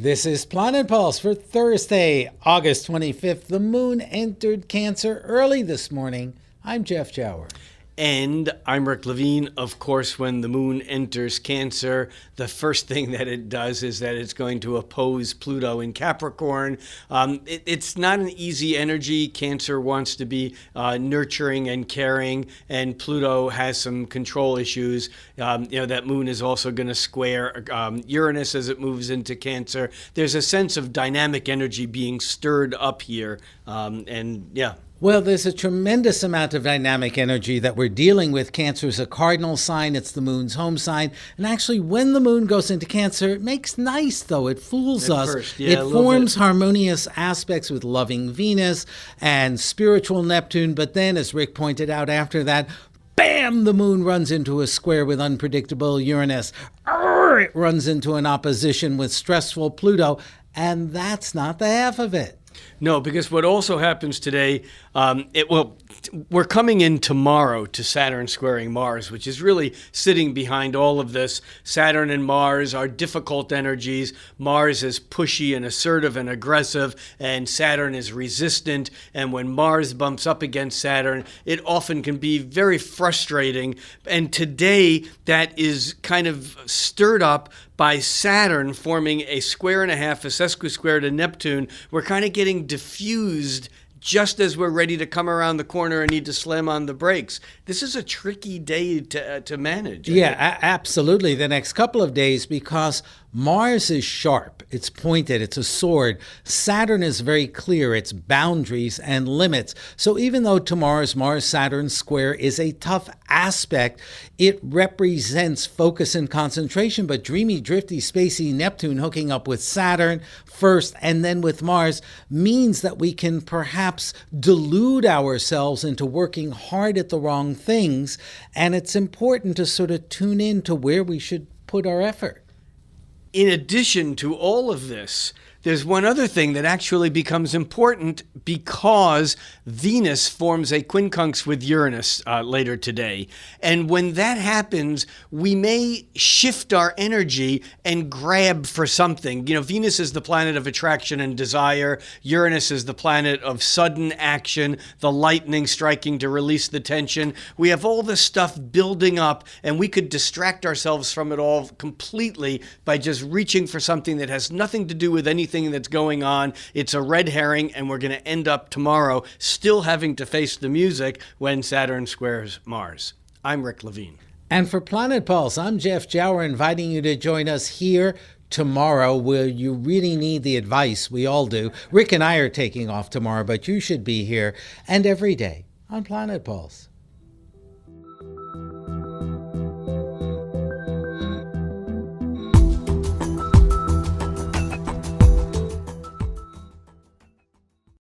This is Planet Pulse for Thursday, August 25th. The moon entered Cancer early this morning. I'm Jeff Jower. And I'm Rick Levine. Of course, when the moon enters Cancer, the first thing that it does is that it's going to oppose Pluto in Capricorn. It's not an easy energy. Cancer wants to be nurturing and caring, and Pluto has some control issues. That moon is also going to square Uranus as it moves into Cancer. There's a sense of dynamic energy being stirred up here, Well, there's a tremendous amount of dynamic energy that we're dealing with. Cancer is a cardinal sign. It's the moon's home sign. And actually, when the moon goes into Cancer, it makes nice, though. It fools us. First, it forms harmonious aspects with loving Venus and spiritual Neptune. But then, as Rick pointed out after that, bam, the moon runs into a square with unpredictable Uranus. It runs into an opposition with stressful Pluto. And that's not the half of it. No, because what also happens today, we're coming in tomorrow to Saturn squaring Mars, which is really sitting behind all of this. Saturn and Mars are difficult energies. Mars is pushy and assertive and aggressive, and Saturn is resistant. And when Mars bumps up against Saturn, it often can be very frustrating. And today, that is kind of stirred up by Saturn forming a square and a half, a sesquisquare to Neptune. We're kind of getting diffused just as we're ready to come around the corner and need to slam on the brakes. This is a tricky day to manage. Absolutely. The next couple of days, because Mars is sharp, it's pointed, it's a sword. Saturn is very clear, it's boundaries and limits. So even though tomorrow's Mars-Saturn square is a tough aspect, it represents focus and concentration. But dreamy, drifty, spacey Neptune hooking up with Saturn first and then with Mars means that we can perhaps delude ourselves into working hard at the wrong things. And it's important to sort of tune in to where we should put our effort. In addition to all of this, there's one other thing that actually becomes important because Venus forms a quincunx with Uranus later today. And when that happens, we may shift our energy and grab for something. Venus is the planet of attraction and desire. Uranus is the planet of sudden action, the lightning striking to release the tension. We have all this stuff building up, and we could distract ourselves from it all completely by just reaching for something that has nothing to do with anything that's going on. It's a red herring, and we're going to end up tomorrow still having to face the music when Saturn squares Mars. I'm Rick Levine. And for Planet Pulse, I'm Jeff Jower, inviting you to join us here tomorrow, where you really need the advice. We all do. Rick and I are taking off tomorrow, but you should be here, and every day on Planet Pulse.